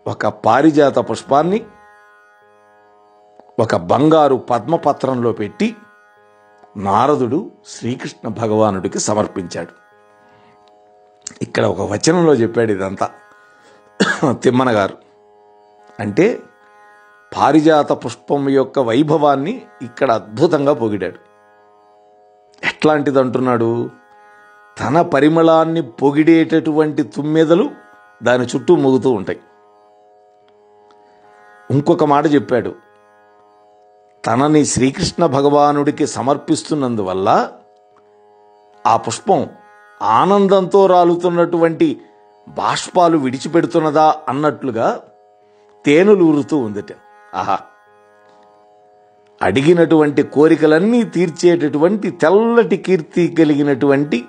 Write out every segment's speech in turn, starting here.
ఒక పారిజాత పుష్పాన్ని ఒక బంగారు పద్మపత్రంలో పెట్టి నారదుడు శ్రీకృష్ణ భగవానుడికి సమర్పించాడు. ఇక్కడ ఒక వచనంలో చెప్పాడు ఇదంతా తిమ్మన గారు. అంటే పారిజాత పుష్పం యొక్క వైభవాన్ని ఇక్కడ అద్భుతంగా పొగిడాడు. ఎట్లాంటిది అంటున్నాడు? తన పరిమళాన్ని పొగిడేటటువంటి తుమ్మెదలు దాని చుట్టూ మోగుతూ ఉంటాయి. ఇంకొక మాట చెప్పాడు, తనని శ్రీకృష్ణ భగవానుడికి సమర్పిస్తున్నందువల్ల ఆ పుష్పం ఆనందంతో రాలుతున్నటువంటి బాష్పాలు విడిచిపెడుతున్నదా అన్నట్లుగా తేనెలు ఊరుతూ ఉందట. ఆహా! అడిగినటువంటి కోరికలన్నీ తీర్చేటటువంటి తెల్లటి కీర్తి కలిగినటువంటి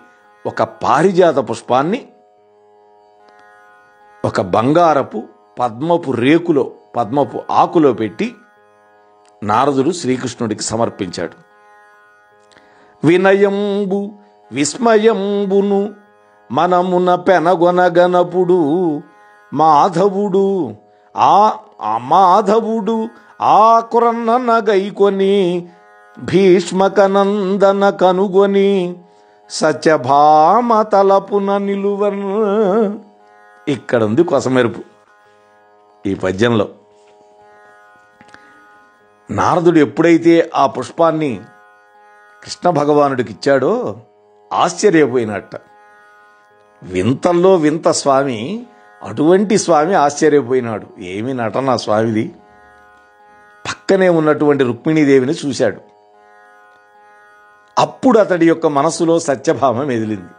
ఒక పారిజాత పుష్పాన్ని ఒక బంగారపు పద్మపు ఆకులో పెట్టి నారదుడు శ్రీకృష్ణుడికి సమర్పించాడు. వినయంబు విస్మయంబును మనమున పెనగొనగనపుడు మాధవుడు ఆకురన్న గైకొని భీష్మకనందన కనుగొని సత్యభామ తలపున నిలువన్. ఇక్కడ ఉంది కొసమెరుపు ఈ పద్యంలో. నారదుడు ఎప్పుడైతే ఆ పుష్పాన్ని కృష్ణ భగవానుడికి ఇచ్చాడో ఆశ్చర్యపోయినట్ట. వింతల్లో వింత స్వామి, అటువంటి స్వామి ఆశ్చర్యపోయినాడు. ఏమి నటన స్వామిది! పక్కనే ఉన్నటువంటి రుక్మిణీదేవిని చూశాడు. అప్పుడు అతడి యొక్క మనసులో సత్యభామ మెదిలింది.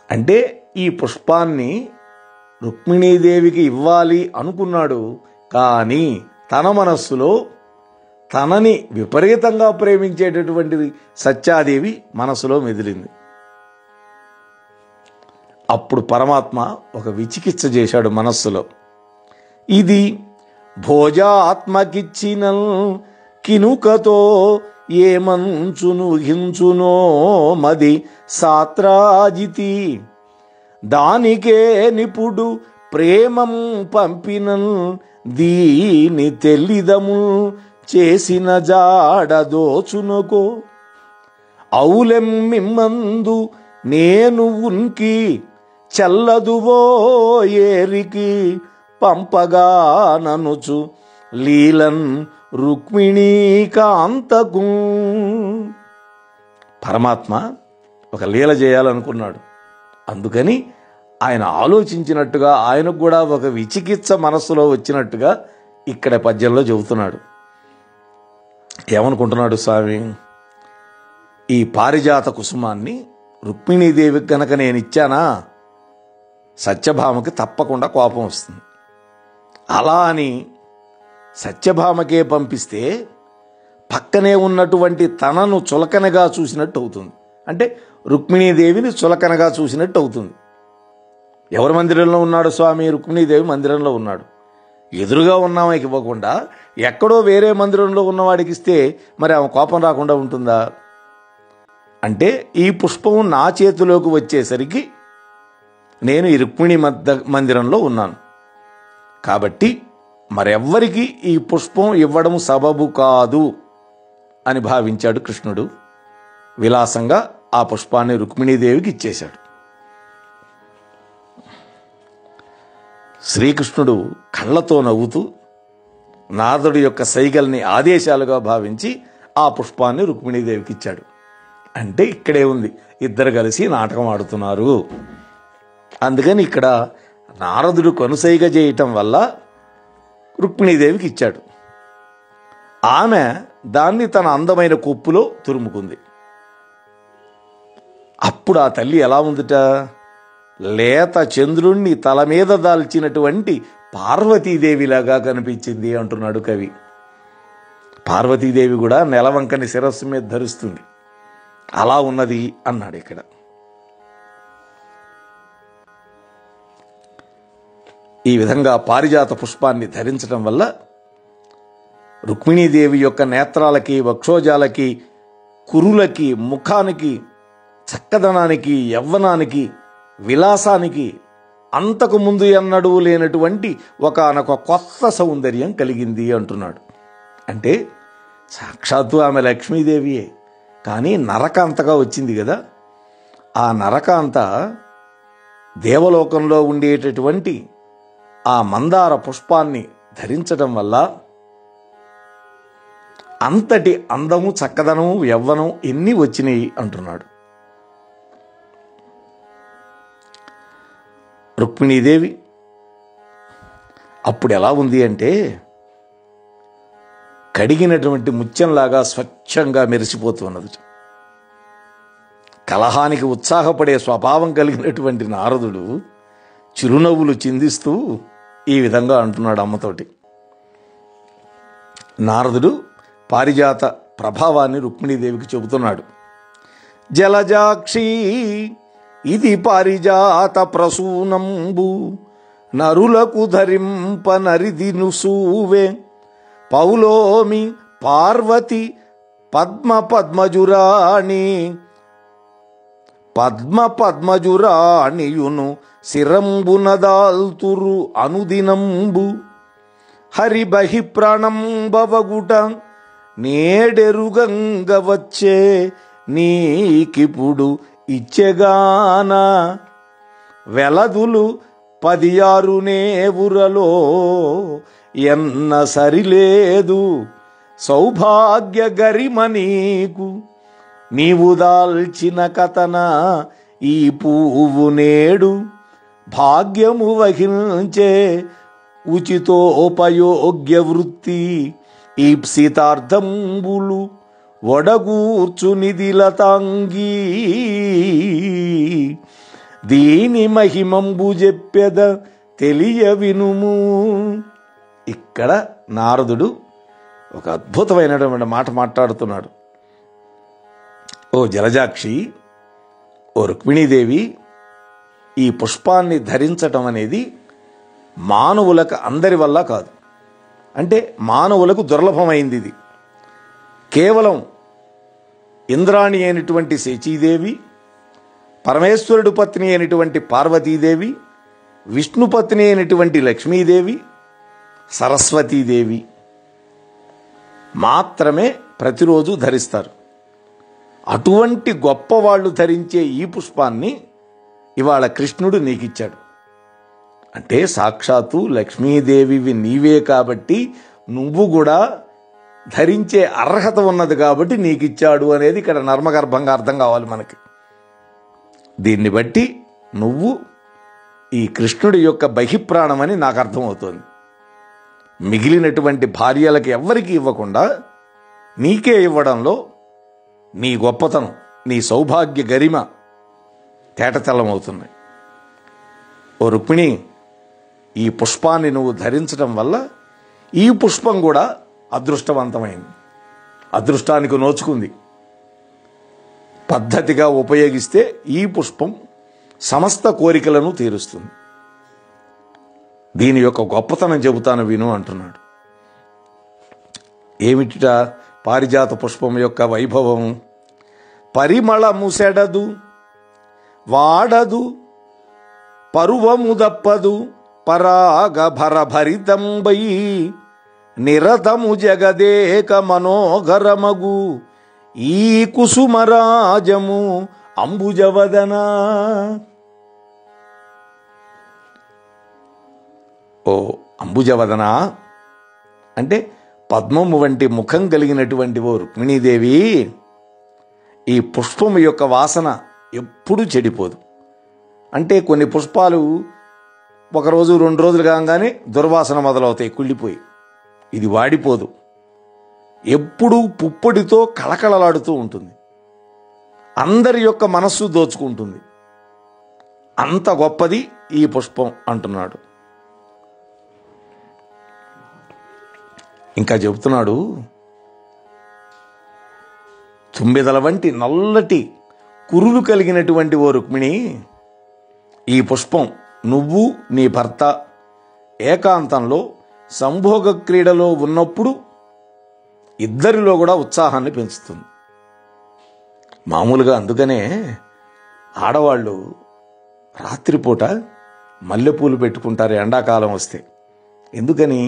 అంటే ఈ పుష్పాన్ని రుక్మిణీదేవికి ఇవ్వాలి అనుకున్నాడు, కానీ తన మనస్సులో తనని విపరీతంగా ప్రేమించేటటువంటి సత్యాదేవి మనసులో మెదిలింది. అప్పుడు పరమాత్మ ఒక విచికిత్స చేశాడు మనస్సులో. ఇది భోజాత్మకిచ్చిన కినుకతో ఏమంచును హించునో మది సాత్రాజితి, దానికే నిపుడు ప్రేమం పంపినన్ దీని తెల్లిదము చేసిన జాడదోచునకో, ఔలెమ్మిమ్మందు నేను ఉన్కి చల్లదువో ఏరికి పంపగా ననుచు లీలన్ రుక్మిణీకాంతకు. పరమాత్మ ఒక లీల చేయాలనుకున్నాడు. అందుకని ఆయన ఆలోచించినట్టుగా, ఆయనకు కూడా ఒక విచికిత్స మనస్సులో వచ్చినట్టుగా ఇక్కడ పద్యంలో చెబుతున్నాడు. ఏమనుకుంటున్నాడు స్వామి? ఈ పారిజాత కుసుమాన్ని రుక్మిణీదేవికి కనుక నేను ఇచ్చానా, సత్యభామకి తప్పకుండా కోపం వస్తుంది. అలా అని సత్యభామకే పంపిస్తే పక్కనే ఉన్నటువంటి తనను చులకనగా చూసినట్టు అవుతుంది. అంటే రుక్మిణీదేవిని చులకనగా చూసినట్టు అవుతుంది. ఎవరి మందిరంలో ఉన్నాడు స్వామి? రుక్మిణీదేవి మందిరంలో ఉన్నాడు. ఎదురుగా ఉన్నవాడికి ఇవ్వకుండా ఎక్కడో వేరే మందిరంలో ఉన్నవాడికి ఇస్తే మరి ఆమె కోపం రాకుండా ఉంటుందా? అంటే ఈ పుష్పం నా చేతిలోకి వచ్చేసరికి నేను ఈ రుక్మిణి మందిరంలో ఉన్నాను కాబట్టి మరెవ్వరికి ఈ పుష్పం ఇవ్వడం సబబు కాదు అని భావించాడు కృష్ణుడు. విలాసంగా ఆ పుష్పాన్ని రుక్మిణీదేవికి ఇచ్చేశాడు. శ్రీకృష్ణుడు కళ్ళతో నవ్వుతూ నారదుడి యొక్క సైగల్ని ఆదేశాలుగా భావించి ఆ పుష్పాన్ని రుక్మిణీదేవికి ఇచ్చాడు. అంటే ఇక్కడే ఉంది, ఇద్దరు కలిసి నాటకం ఆడుతున్నారు. అందుకని ఇక్కడ నారదుడు కనుసైగ చేయటం వల్ల రుక్మిణీదేవికి ఇచ్చాడు. ఆమె దాన్ని తన అందమైన కొప్పులో తురుముకుంది. అప్పుడు ఆ తల్లి ఎలా ఉందిట? లేత చంద్రుణ్ణి తల మీద దాల్చినటువంటి పార్వతీదేవిలాగా కనిపించింది అంటున్నాడు కవి. పార్వతీదేవి కూడా నెలవంకని శిరస్సు మీద ధరిస్తుంది, అలా ఉన్నది అన్నాడు ఇక్కడ. ఈ విధంగా పారిజాత పుష్పాన్ని ధరించడం వల్ల రుక్మిణీదేవి యొక్క నేత్రాలకి, వక్షోజాలకి, కురులకి, ముఖానికి, చక్కదనానికి, యవ్వనానికి, విలాసానికి అంతకు ముందు ఎన్నడూ లేనటువంటి ఒకానొక కొత్త సౌందర్యం కలిగింది అంటున్నాడు. అంటే సాక్షాత్తు ఆమె లక్ష్మీదేవియే, కానీ నరకాంతగా వచ్చింది కదా. ఆ నరకాంత దేవలోకంలో ఉండేటటువంటి ఆ మందార పుష్పాన్ని ధరించడం వల్ల అంతటి అందము, చక్కదనము, యవ్వనం ఎన్ని వచ్చినాయి అంటున్నాడు. రుక్మిణీదేవి అప్పుడు ఎలా ఉంది అంటే కడిగినటువంటి ముత్యంలాగా స్వచ్ఛంగా మెరిసిపోతున్నది. కలహానికి ఉత్సాహపడే స్వభావం కలిగినటువంటి నారదుడు చిరునవ్వులు చిందిస్తూ ఈ విధంగా అంటున్నాడు అమ్మతోటి. నారదుడు పారిజాత ప్రభావాన్ని రుక్మిణీదేవికి చెబుతున్నాడు. జలజాక్షి ఇది పారిజాత ప్రసూనంబు నరులకు ధరింప నరిదిను సూవే పౌలోమి పార్వతి పద్మపద్మజురాణియును శిరంబునదాల్తురు అనుదినంబు హరిబహి ప్రాణంబవగుట నేడెరుగంగ వచ్చే నీకిప్పుడు ఇచ్చెగాన వెలదులు 16 నేవురలో ఎన్న సరిలేదు సౌభాగ్య గరిమ నీకు నీవు దాల్చిన కథన ఈ పువ్వు నేడు భాగ్యము వహించే ఉచితోపయోగ్య వృత్తి ఈప్సితార్థంబులు వడగూర్చు నిధిలతాంగీ దీని మహిమంబు చెప్పెద తెలియ వినుము. ఇక్కడ నారదుడు ఒక అద్భుతమైనటువంటి మాట మాట్లాడుతున్నాడు. ఓ జలజాక్షి, ఓ రుక్మిణీదేవి, ఈ పుష్పాన్ని ధరించటం అనేది మానవులకు అందరి వల్ల కాదు. అంటే మానవులకు దుర్లభమైంది. ఇది కేవలం ఇంద్రాణి అయినటువంటి శచీదేవి, పరమేశ్వరుడు పత్ని అయినటువంటి పార్వతీదేవి, విష్ణుపత్ని అయినటువంటి లక్ష్మీదేవి, సరస్వతీదేవి మాత్రమే ప్రతిరోజు ధరిస్తారు. అటువంటి గొప్పవాళ్ళు ధరించే ఈ పుష్పాన్ని ఇవాళ కృష్ణుడు నీకిచ్చాడు. అంటే సాక్షాత్తు లక్ష్మీదేవివి నీవే కాబట్టి నువ్వు కూడా ధరించే అర్హత ఉన్నది కాబట్టి నీకిచ్చాడు అనేది ఇక్కడ నర్మగర్భంగా అర్థం కావాలి మనకి. దీన్ని బట్టి నువ్వు ఈ కృష్ణుడి యొక్క బహిప్రాణమని నాకు అర్థమవుతోంది. మిగిలినటువంటి భార్యలకు ఎవ్వరికీ ఇవ్వకుండా నీకే ఇవ్వడంలో నీ గొప్పతనం, నీ సౌభాగ్య గరిమ తేటతెల్లమవుతున్నాయి. ఓ రుక్మిణి, ఈ పుష్పాన్ని నువ్వు ధరించడం వల్ల ఈ పుష్పం కూడా అదృష్టవంతమైంది, అదృష్టానికి నోచుకుంది. పద్ధతిగా ఉపయోగిస్తే ఈ పుష్పం సమస్త కోరికలను తీరుస్తుంది. దీని యొక్క గొప్పతనం చెబుతాను విను అంటున్నాడు. ఏమిటిట పారిజాత పుష్పం యొక్క వైభవం? పరిమళము సెడదు, వాడదు, పరువము దప్పదు, పరాగ భరభరితంబై నిరతము జగదేక మనోహరమగు ఈ కుసుమరాజము అంబుజవదన. ఓ అంబుజవదన అంటే పద్మము వంటి ముఖం కలిగినటువంటి ఓ రుక్మిణీదేవి, ఈ పుష్పము యొక్క వాసన ఎప్పుడూ చెడిపోదు. అంటే కొన్ని పుష్పాలు ఒకరోజు 2 రోజులు కాగానే దుర్వాసన మొదలవుతాయి, కుళ్ళిపోయి. ఇది వాడిపోదు, ఎప్పుడూ పుప్పొడితో కళకళలాడుతూ ఉంటుంది, అందరి యొక్క మనస్సు దోచుకుంటుంది. అంత గొప్పది ఈ పుష్పం అంటున్నాడు. ఇంకా చెబుతున్నాడు, తుమ్మెదల వంటి నల్లటి కురులు కలిగినటువంటి ఓ రుక్మిణి, ఈ పుష్పం నువ్వు నీ భర్త ఏకాంతంలో సంభోగ క్రీడలో ఉన్నప్పుడు ఇద్దరిలో కూడా ఉత్సాహాన్ని పెంచుతుంది. మామూలుగా అందుకనే ఆడవాళ్ళు రాత్రిపూట మల్లెపూలు పెట్టుకుంటారు ఎండాకాలం వస్తే. ఎందుకని?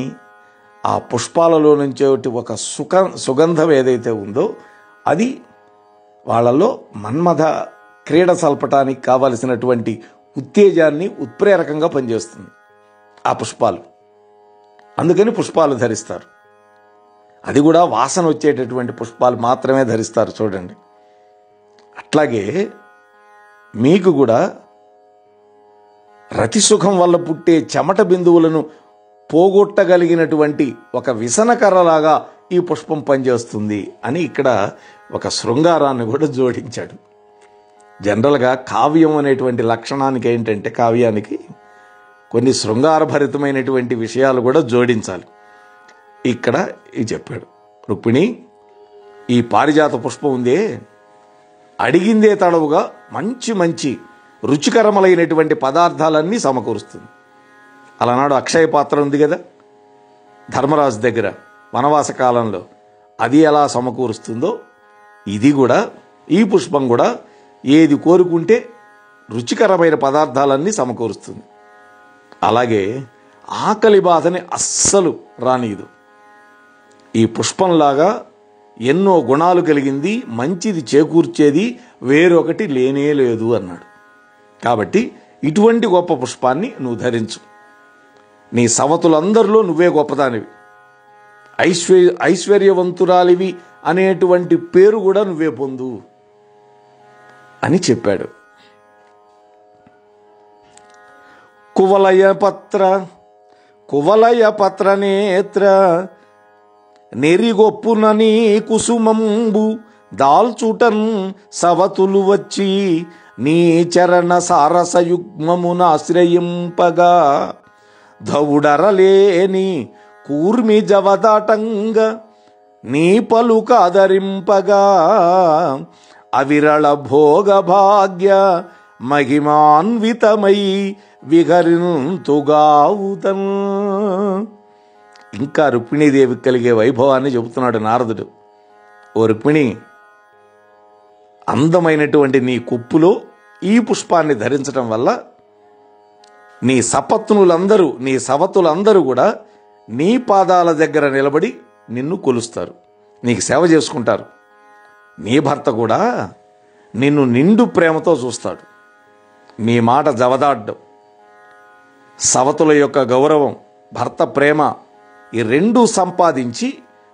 ఆ పుష్పాలలో నుంచి ఒక సుగంధం ఏదైతే ఉందో అది వాళ్ళలో మన్మథ క్రీడ సల్పటానికి కావలసినటువంటి ఉత్తేజాన్ని ఉత్ప్రేరకంగా పనిచేస్తుంది ఆ పుష్పాలు. అందుకని పుష్పాలు ధరిస్తారు. అది కూడా వాసన వచ్చేటటువంటి పుష్పాలు మాత్రమే ధరిస్తారు చూడండి. అట్లాగే మీకు కూడా రతిసుఖం వల్ల పుట్టే చెమట బిందువులను పోగొట్టగలిగినటువంటి ఒక విసనకర్రలాగా ఈ పుష్పం పనిచేస్తుంది అని ఇక్కడ ఒక శృంగారాన్ని కూడా జోడించాడు. జనరల్గా కావ్యం అనేటువంటి లక్షణానికి ఏంటంటే, కావ్యానికి కొన్ని శృంగారభరితమైనటువంటి విషయాలు కూడా జోడించాలి. ఇక్కడ ఇది చెప్పాడు. రుక్మిణి, ఈ పారిజాత పుష్పం ఉందే, అడిగిందే తడవుగా మంచి మంచి రుచికరములైనటువంటి పదార్థాలన్నీ సమకూరుస్తుంది. అలానాడు అక్షయ పాత్ర ఉంది కదా ధర్మరాజు దగ్గర వనవాస కాలంలో, అది ఎలా సమకూరుస్తుందో ఇది కూడా, ఈ పుష్పం కూడా ఏది కోరుకుంటే రుచికరమైన పదార్థాలన్నీ సమకూరుస్తుంది. అలాగే ఆకలి బాధని అస్సలు రానియదు. ఈ పుష్పంలాగా ఎన్నో గుణాలు కలిగింది, మంచిది చేకూర్చేది వేరొకటి లేనే లేదు అన్నాడు. కాబట్టి ఇటువంటి గొప్ప పుష్పాన్ని నువ్వు ధరించు. నీ సవతులందరిలో నువ్వే గొప్పదానివి, ఐశ్వర్యవంతురాలివి అనేటువంటి పేరు కూడా నువ్వే పొందు అని చెప్పాడు. కువలయ పత్ర నేత్ర నెరిగొప్పునని కుసుమంబు దాల్చుటన్ సవతులు వచ్చి నీ చరణ సారసయుగ్మమున ఆశ్రయింపగా ధవుడరలేని కూర్మి జవదాటంగ నీ పలుక ఆదరింపగా అవిరళ భోగ భాగ్య మహిమాన్వితమై విహరింతుగావుతన్. ఇంకా రుక్మిణీదేవికి కలిగే వైభవాన్ని చెబుతున్నాడు నారదుడు. ఓ రుక్మిణి, అందమైనటువంటి నీ కొప్పులో ఈ పుష్పాన్ని ధరించడం వల్ల నీ సపత్నులందరూ, నీ సవతులందరూ కూడా నీ పాదాల దగ్గర నిలబడి నిన్ను కొలుస్తారు, నీకు సేవ చేసుకుంటారు. నీ భర్త కూడా నిన్ను నిండు ప్రేమతో చూస్తాడు. నీ మాట జవదాడ్డం, సవతుల యొక్క గౌరవం, భర్త ప్రేమ, ఈ రెండూ సంపాదించి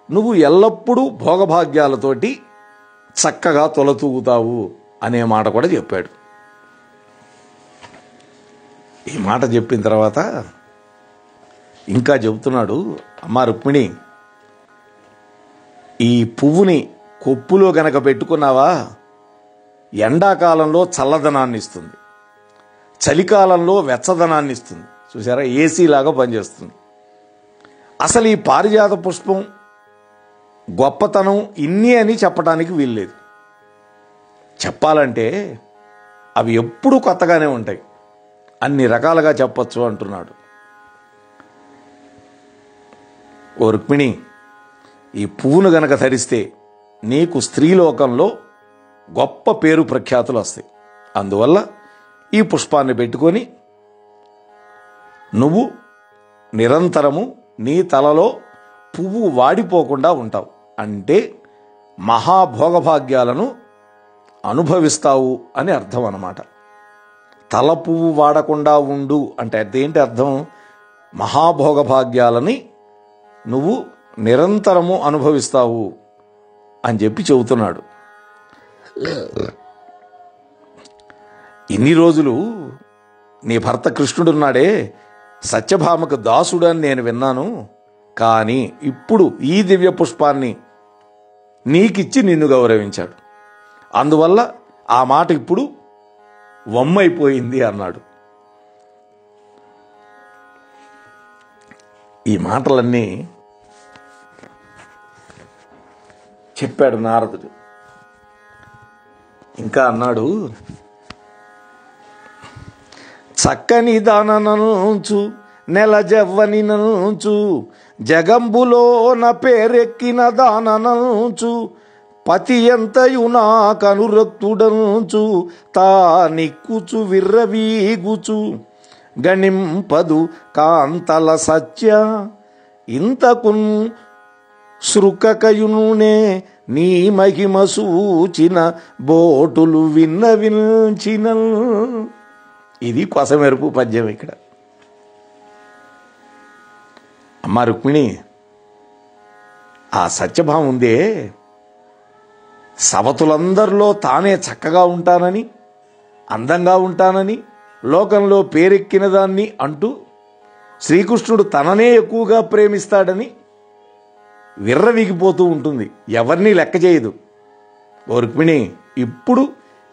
నువ్వు ఎల్లప్పుడూ భోగభాగ్యాలతోటి చక్కగా తొలతూగుతావు అనే మాట కూడా చెప్పాడు. ఈ మాట చెప్పిన తర్వాత ఇంకా చెబుతున్నాడు, అమ్మా రుక్మిణి, ఈ పువ్వుని కొప్పులో గనక పెట్టుకున్నావా ఎండాకాలంలో చల్లదనాన్ని ఇస్తుంది, చలికాలంలో వెచ్చదనాన్ని ఇస్తుంది. చూసారా, ఏసీ లాగా పనిచేస్తుంది. అసలు ఈ పారిజాత పుష్పం గొప్పతనం ఇన్ని అని చెప్పడానికి వీల్లేదు. చెప్పాలంటే అవి ఎప్పుడూ కొత్తగానే ఉంటాయి, అన్ని రకాలుగా చెప్పచ్చు అంటున్నాడు. ఓ రుక్మిణి, ఈ పువ్వును గనక ధరిస్తే నీకు స్త్రీలోకంలో గొప్ప పేరు ప్రఖ్యాతులు వస్తాయి. అందువల్ల ఈ పుష్పాన్ని పెట్టుకొని నువ్వు నిరంతరము నీ తలలో పువ్వు వాడిపోకుండా ఉంటావు. అంటే మహాభోగభాగ్యాలను అనుభవిస్తావు అని అర్థం అన్నమాట. తల పువ్వు వాడకుండా ఉండు అంటే అదేంటి అర్థం? మహాభోగభాగ్యాలని నువ్వు నిరంతరము అనుభవిస్తావు అని చెప్పి చెబుతున్నాడు. ఇన్ని రోజులు నీ భర్త కృష్ణుడున్నాడే సత్యభామకు దాసుడు అని నేను విన్నాను. కానీ ఇప్పుడు ఈ దివ్య పుష్పాన్ని నీకిచ్చి నిన్ను గౌరవించాడు. అందువల్ల ఆ మాట ఇప్పుడు వమ్మైపోయింది అన్నాడు. ఈ మాటలన్నీ చెప్పాడు నారదుడు. ఇంకా అన్నాడు, చక్కని దాననంచు నెల జవ్వని నంచు జగంబులోన పేరెక్కిన దాననంచు పతి ఎంతయు నా కనురక్తుడంచు తా నిక్కుచు విర్రవీగుచు గణింపదు కాంతల సత్య ఇంతకున్ శృకకయునునే నీ మహిమ సూచిన బోటులు విన్నవించిన. ఇది కొసమెరుపు పద్యం. ఇక్కడ అమ్మ రుక్మిణి, ఆ సత్యభామ ఉందే, సవతులందరిలో తానే చక్కగా ఉంటానని, అందంగా ఉంటానని, లోకంలో పేరెక్కిన దాన్ని అంటూ శ్రీకృష్ణుడు తననే ఎక్కువగా ప్రేమిస్తాడని విర్రవీగిపోతూ ఉంటుంది. ఎవరినీ లెక్క చేయదు. ఓ రుక్మిణి, ఇప్పుడు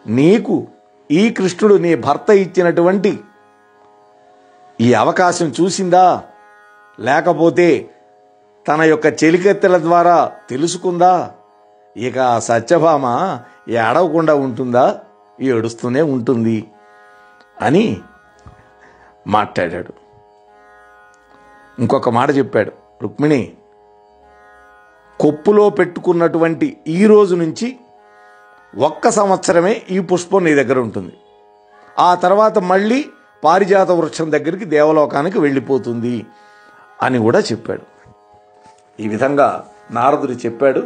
నీకు ఈ కృష్ణుడు నీ భర్త ఇచ్చినటువంటి ఈ అవకాశం చూసిందా, లేకపోతే తన యొక్క చెలికత్తెల ద్వారా తెలుసుకుందా? ఇక ఆ సత్యభామ ఏడవకుండా ఉంటుందా? ఏడుస్తూనే ఉంటుంది అని మాట్లాడాడు. ఇంకొక మాట చెప్పాడు. రుక్మిణి, కొప్పులో పెట్టుకున్నటువంటి ఈ రోజు నుంచి 1 సంవత్సరమే ఈ పుష్పం నీ దగ్గర ఉంటుంది. ఆ తర్వాత మళ్ళీ పారిజాత వృక్షం దగ్గరికి దేవలోకానికి వెళ్ళిపోతుంది అని కూడా చెప్పాడు. ఈ విధంగా నారదుడు చెప్పాడు.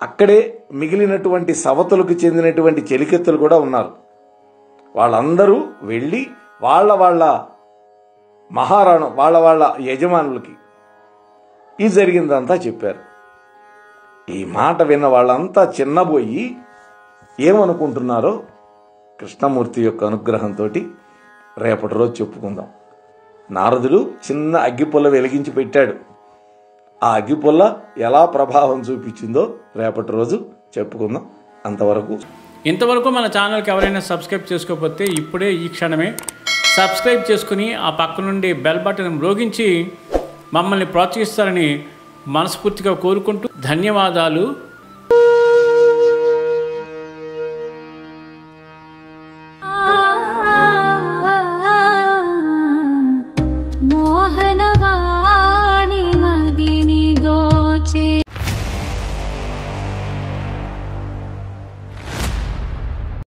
అక్కడే మిగిలినటువంటి సవతులకు చెందినటువంటి చెలికెత్తులు కూడా ఉన్నారు. వాళ్ళందరూ వెళ్ళి వాళ్ళ మహారాణం వాళ్ళ యజమానులకి ఈ జరిగిందంతా చెప్పారు. ఈ మాట విన్న వాళ్ళంతా చిన్నబోయి ఏమనుకుంటున్నారో కృష్ణమూర్తి యొక్క అనుగ్రహంతో రేపటి రోజు చెప్పుకుందాం. నారదుడు చిన్న అగ్గిపుల్ల వెలిగించి పెట్టాడు. ఆ అగ్గిపుల్ల ఎలా ప్రభావం చూపించిందో రేపటి రోజు చెప్పుకుందాం. ఇంతవరకు మన ఛానల్కి ఎవరైనా సబ్స్క్రైబ్ చేసుకోకపోతే ఇప్పుడే ఈ క్షణమే సబ్స్క్రైబ్ చేసుకుని ఆ పక్క నుండి బెల్ బటన్ మ్రోగించి మమ్మల్ని ప్రోత్సహిస్తారని మనస్ఫూర్తిగా కోరుకుంటూ ధన్యవాదాలు.